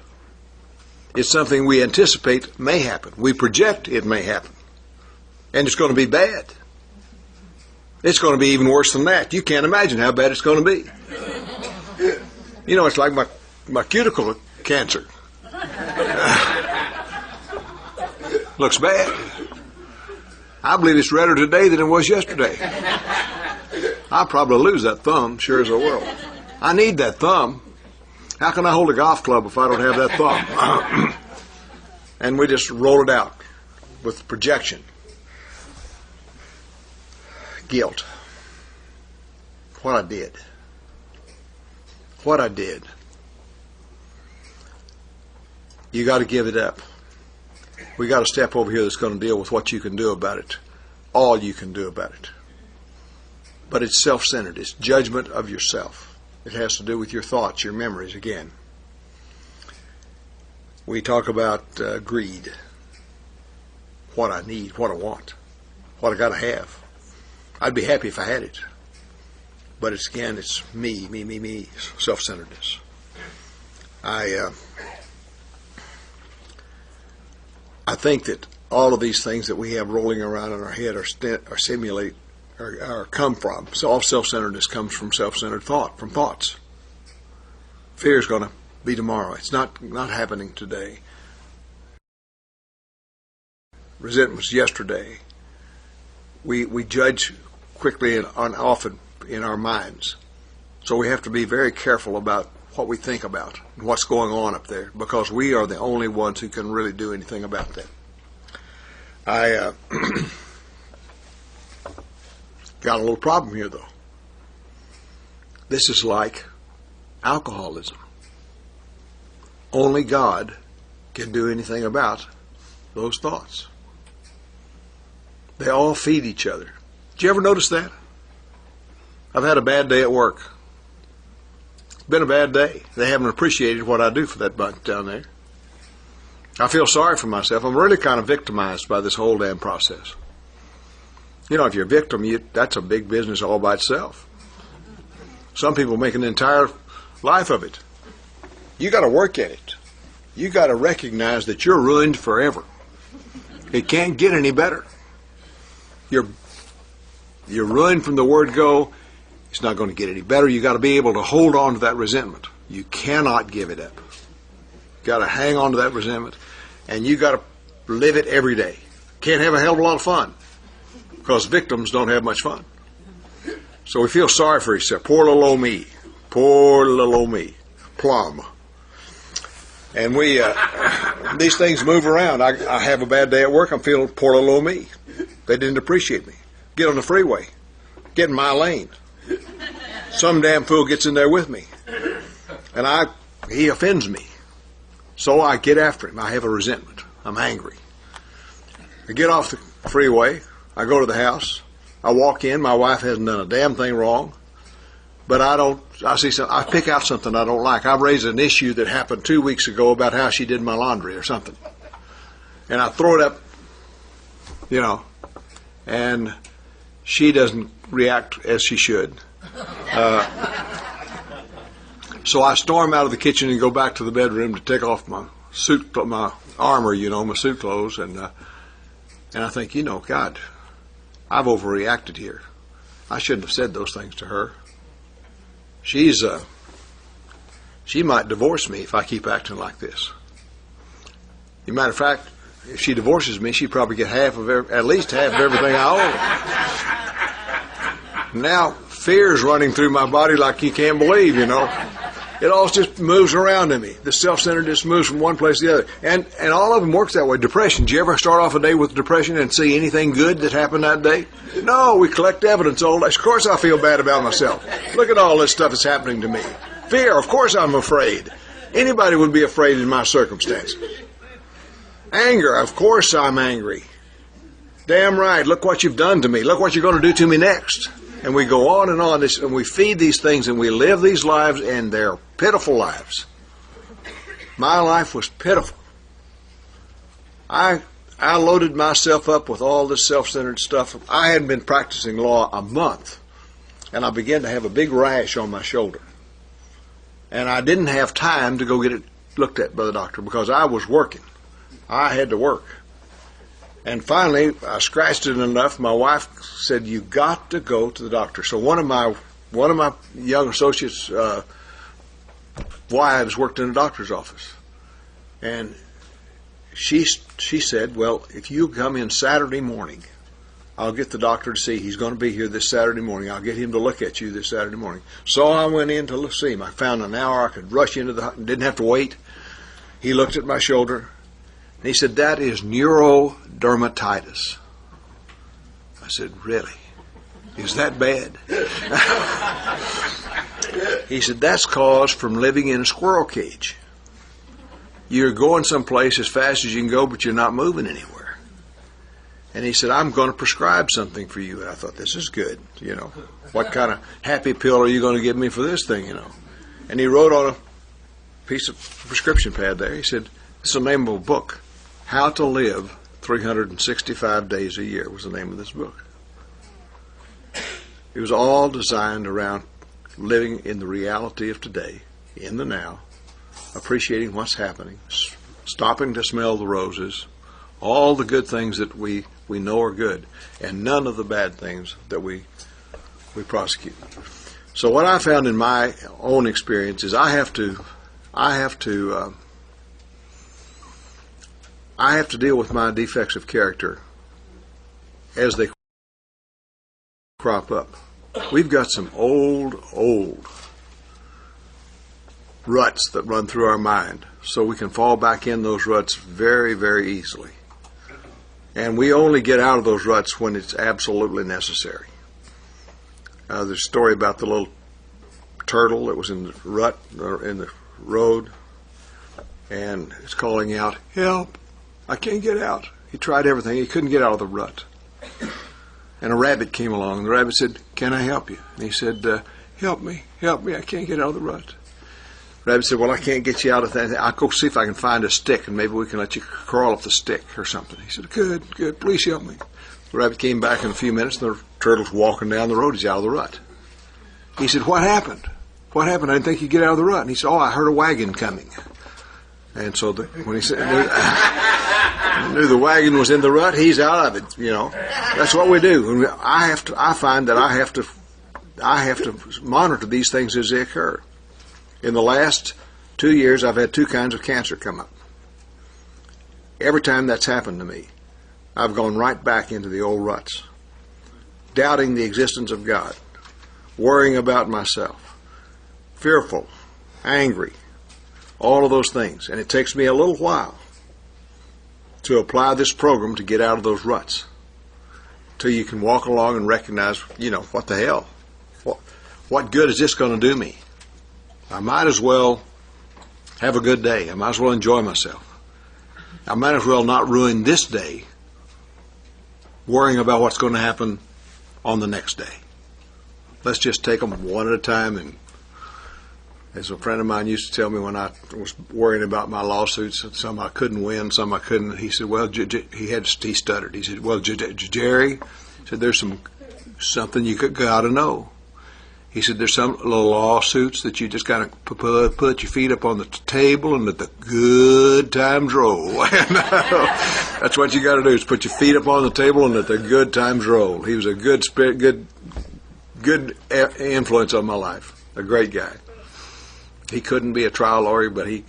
It's something we anticipate may happen. We project it may happen. And it's going to be bad. It's going to be even worse than that. You can't imagine how bad it's going to be. It's like my cuticle cancer. Looks bad. I believe it's redder today than it was yesterday. I'll probably lose that thumb, sure as I will. I need that thumb. How can I hold a golf club if I don't have that thumb? And we just roll it out with projection. Guilt. What I did. what I did. You got to give it up. We got a step over here that's going to deal with what you can do about it. All you can do about it. But it's self-centered. It's judgment of yourself. It has to do with your thoughts, your memories again. We talk about greed. What I need, what I want, what I got to have. I'd be happy if I had it. But it's me, self-centeredness. I think that all of these things that we have rolling around in our head come from. So all self-centeredness comes from self-centered thought, from thoughts. Fear is going to be tomorrow. It's not happening today. Resentment was yesterday. We judge quickly and often in our minds. So we have to be very careful about what we think about and what's going on up there, because we are the only ones who can really do anything about that. I got a little problem here, though. This is like alcoholism. Only God can do anything about those thoughts. They all feed each other. Did you ever notice that? I've had a bad day at work. It's been a bad day. They haven't appreciated what I do for that bunch down there. I feel sorry for myself. I'm really kind of victimized by this whole damn process. You know, if you're a victim, that's a big business all by itself. Some people make an entire life of it. You got to work at it. You got to recognize that you're ruined forever. It can't get any better. You're ruined from the word go. It's not going to get any better. You got to be able to hold on to that resentment. You cannot give it up. You got to hang on to that resentment, and you got to live it every day. Can't have a hell of a lot of fun, because victims don't have much fun. So we feel sorry for each other. Poor little old me. Poor little old me. Plum. And these things move around. I have a bad day at work. I'm feeling poor little old me. They didn't appreciate me. Get on the freeway. Get in my lane. Some damn fool gets in there with me. And he offends me. So I get after him. I have a resentment. I'm angry. I get off the freeway. I go to the house. I walk in. My wife hasn't done a damn thing wrong. But I pick out something I don't like. I've raised an issue that happened 2 weeks ago about how she did my laundry or something. And I throw it up, and she doesn't react as she should. So I storm out of the kitchen and go back to the bedroom to take off my my armor, my suit clothes, and I think, God, I've overreacted here. I shouldn't have said those things to her. She might divorce me if I keep acting like this. As a matter of fact, if she divorces me, she'd probably get at least half of everything I owe. Now, fear's running through my body like you can't believe, It all just moves around in me. The self-centeredness moves from one place to the other. And all of them works that way. Depression. Did you ever start off a day with depression and see anything good that happened that day? No, we collect evidence all day. Of course I feel bad about myself. Look at all this stuff that's happening to me. Fear. Of course I'm afraid. Anybody would be afraid in my circumstances. Anger. Of course I'm angry. Damn right. Look what you've done to me. Look what you're going to do to me next. And we go on, and we feed these things, and we live these lives, and they're pitiful lives. My life was pitiful. I loaded myself up with all this self-centered stuff. I hadn't been practicing law a month, and I began to have a big rash on my shoulder. And I didn't have time to go get it looked at by the doctor because I was working. I had to work. And finally, I scratched it enough. My wife said, "You got to go to the doctor." So one of my young associates' wives worked in a doctor's office, and she said, "Well, if you come in Saturday morning, I'll get the doctor to see. He's going to be here this Saturday morning. I'll get him to look at you this Saturday morning." So I went in to see him. I found an hour. I could rush into didn't have to wait. He looked at my shoulder. And he said, "That is neurodermatitis." I said, "Really? Is that bad?" He said, that's caused from living in a squirrel cage. You're going someplace as fast as you can go, but you're not moving anywhere. And he said, I'm going to prescribe something for you. And I thought, this is good. You know, what kind of happy pill are you going to give me for this thing, you know? And he wrote on a piece of prescription pad there, he said, this is the name of a book, How to Live 365 Days a Year was the name of this book. It was all designed around living in the reality of today, in the now, appreciating what's happening, stopping to smell the roses, all the good things that we know are good, and none of the bad things that we prosecute. So what I found in my own experience is I have to deal with my defects of character as they crop up. We've got some old ruts that run through our mind, so we can fall back in those ruts very, very easily. And we only get out of those ruts when it's absolutely necessary. There's a story about the little turtle that was in the rut, or in the road, and it's calling out, help, I can't get out. He tried everything, he couldn't get out of the rut. And a rabbit came along, and the rabbit said, can I help you? And he said, help me, I can't get out of the rut. The rabbit said, well, I can't get you out of that. I'll go see if I can find a stick, and maybe we can let you crawl up the stick or something. He said, good, please help me. The rabbit came back in a few minutes, and the turtle's walking down the road. He's out of the rut. He said, what happened? What happened? I didn't think you'd get out of the rut. And he said, oh, I heard a wagon coming. And so when he said, knew the wagon was in the rut, he's out of it, you know. That's what we do. And I find that I have to monitor these things as they occur. In the last 2 years, I've had 2 kinds of cancer come up. Every time that's happened to me, I've gone right back into the old ruts, doubting the existence of God, worrying about myself, fearful, angry, all of those things. And it takes me a little while to apply this program to get out of those ruts, till you can walk along and recognize, you know, what the hell? What good is this going to do me? I might as well have a good day. I might as well enjoy myself. I might as well not ruin this day worrying about what's going to happen on the next day. Let's just take them one at a time. And as a friend of mine used to tell me when I was worrying about my lawsuits, some I couldn't win, some I couldn't. He said, well, he stuttered. He said, well, Jerry, he said, there's something you got to know. He said, there's some little lawsuits that you just got to put your feet up on the table and let the good times roll. That's what you got to do, is put your feet up on the table and let the good times roll. He was a good spirit, good influence on my life, a great guy. He couldn't be a trial lawyer, but he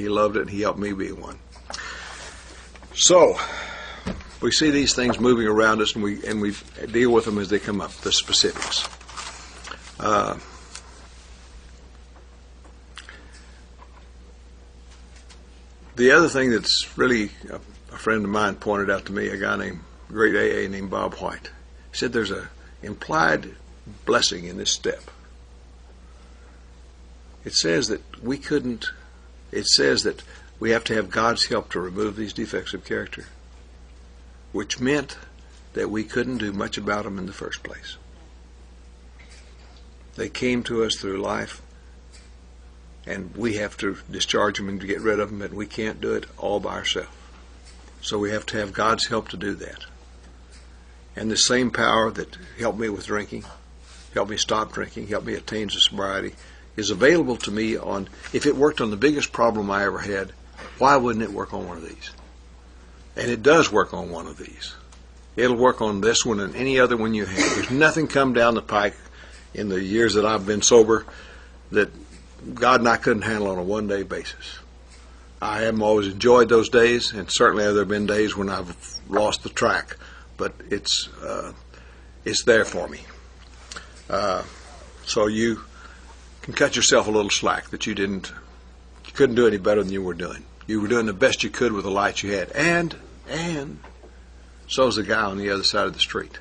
loved it, and he helped me be one. So we see these things moving around us, and we deal with them as they come up, the specifics. The other thing that's really a friend of mine pointed out to me, a guy named great AA named Bob White. He said there's a implied blessing in this step. It says that it says that we have to have God's help to remove these defects of character, which meant that we couldn't do much about them in the first place. They came to us through life, and we have to discharge them and to get rid of them, and we can't do it all by ourselves. So we have to have God's help to do that. And the same power that helped me with drinking, helped me stop drinking, helped me attain to sobriety, is available to me on, if it worked on the biggest problem I ever had, why wouldn't it work on one of these? And it does work on one of these. It'll work on this one and any other one you have. There's nothing come down the pike in the years that I've been sober that God and I couldn't handle on a one-day basis. I haven't always enjoyed those days, and certainly there have been days when I've lost the track, but it's there for me. So you can cut yourself a little slack that you couldn't do any better than you were doing. You were doing the best you could with the light you had, and so's the guy on the other side of the street.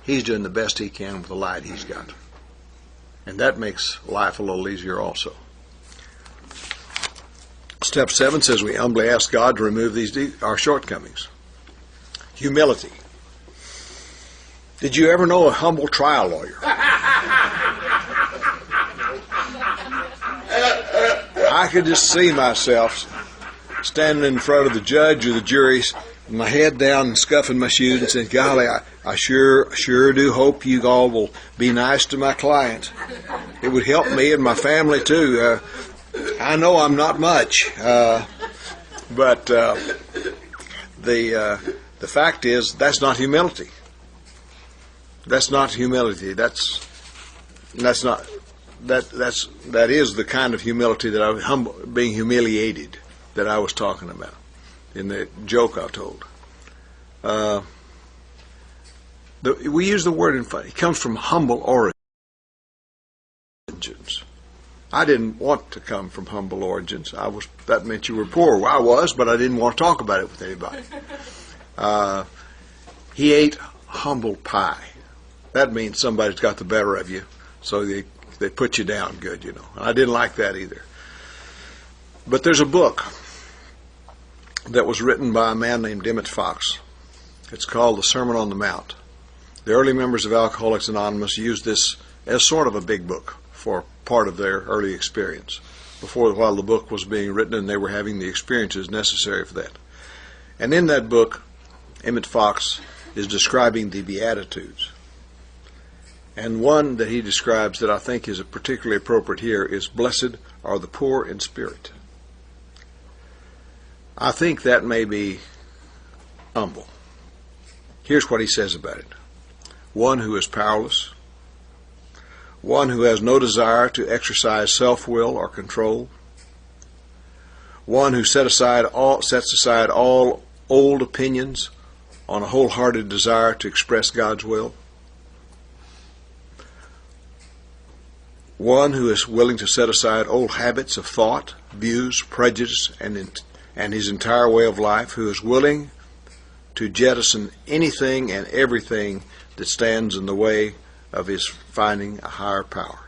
He's doing the best he can with the light he's got. And that makes life a little easier also. Step 7 says we humbly ask God to remove our shortcomings. Humility. Did you ever know a humble trial lawyer? I could just see myself standing in front of the judge or the jury, my head down and scuffing my shoes and saying, golly, I sure do hope you all will be nice to my client. It would help me and my family too. I know I'm not much, but the fact is that's not humility. That's not humility. That is the kind of humility that being humiliated that I was talking about in the joke I told. We use the word it comes from humble origins. I didn't want to come from humble origins. That meant you were poor. Well, I was, but I didn't want to talk about it with anybody. He ate humble pie. That means somebody's got the better of you, so they put you down good, you know. I didn't like that either. But there's a book that was written by a man named Emmett Fox. It's called The Sermon on the Mount. The early members of Alcoholics Anonymous used this as sort of a big book for part of their early experience, while the book was being written and they were having the experiences necessary for that. And in that book, Emmett Fox is describing the Beatitudes. And one that he describes that I think is particularly appropriate here is, blessed are the poor in spirit. I think that may be humble. Here's what he says about it. One who is powerless, one who has no desire to exercise self-will or control, one who sets aside all old opinions on a wholehearted desire to express God's will, one who is willing to set aside old habits of thought, views, prejudice, and his entire way of life, who is willing to jettison anything and everything that stands in the way of his finding a higher power.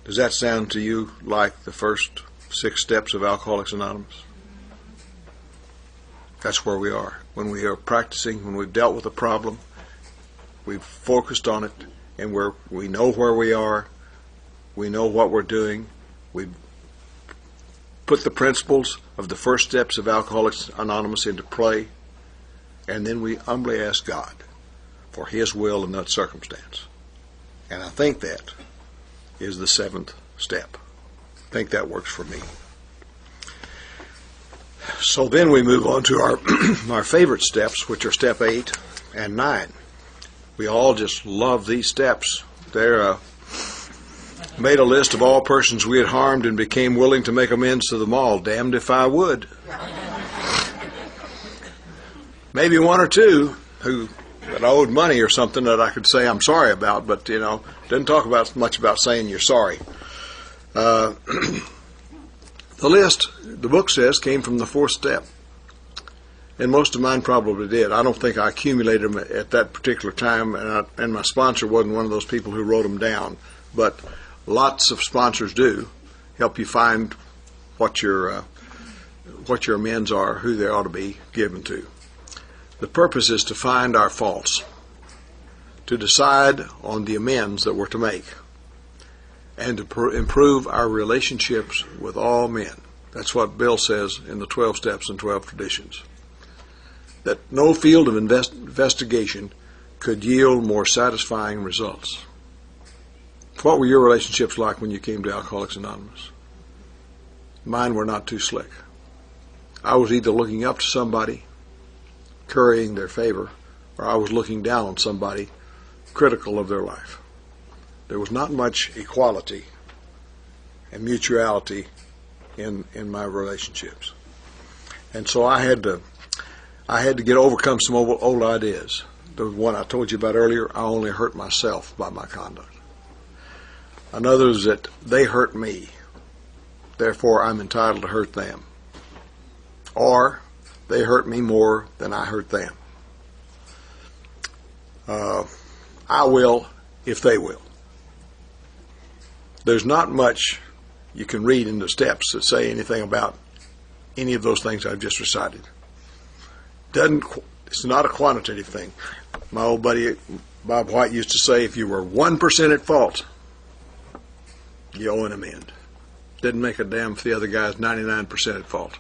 Does that sound to you like the first 6 steps of Alcoholics Anonymous? That's where we are. When we are practicing, when we've dealt with a problem, we've focused on it, and we know where we are, we know what we're doing, we put the principles of the first steps of Alcoholics Anonymous into play, and then we humbly ask God for His will in that circumstance. And I think that is the 7th step. I think that works for me. So then we move on to our favorite steps, which are step 8 and 9. We all just love these steps. They're made a list of all persons we had harmed and became willing to make amends to them all. Damned if I would. Maybe 1 or 2 who that I owed money or something that I could say I'm sorry about, but didn't talk much about saying you're sorry. The list, the book says, came from the 4th step. And most of mine probably did. I don't think I accumulated them at that particular time, and my sponsor wasn't one of those people who wrote them down. But lots of sponsors do help you find what your amends are, who they ought to be given to. The purpose is to find our faults, to decide on the amends that we're to make, and to improve our relationships with all men. That's what Bill says in the 12 Steps and 12 Traditions. That no field of investigation could yield more satisfying results. What were your relationships like when you came to Alcoholics Anonymous? Mine were not too slick. I was either looking up to somebody, currying their favor, or I was looking down on somebody, critical of their life. There was not much equality and mutuality in my relationships. And so I had to overcome some old ideas. The one I told you about earlier, I only hurt myself by my conduct. Another is that they hurt me, therefore I'm entitled to hurt them. Or they hurt me more than I hurt them. I will if they will. There's not much you can read in the steps that say anything about any of those things I've just recited. It's not a quantitative thing. My old buddy Bob White used to say, if you were 1% at fault, you owe an amend. Didn't make a damn if the other guy's 99% at fault.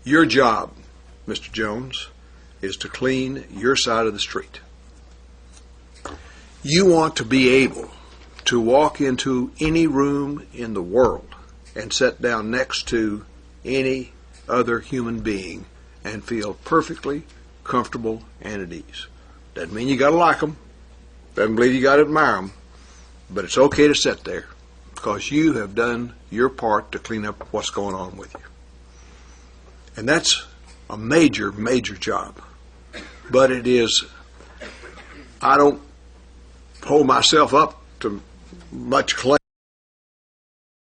Your job, Mr. Jones, is to clean your side of the street. You want to be able to walk into any room in the world and sit down next to any other human being and feel perfectly comfortable and at ease. Doesn't mean you got to like them. Doesn't believe you got to admire them. But it's okay to sit there because you have done your part to clean up what's going on with you. And that's a major, major job. But it is, I don't hold myself up to much claim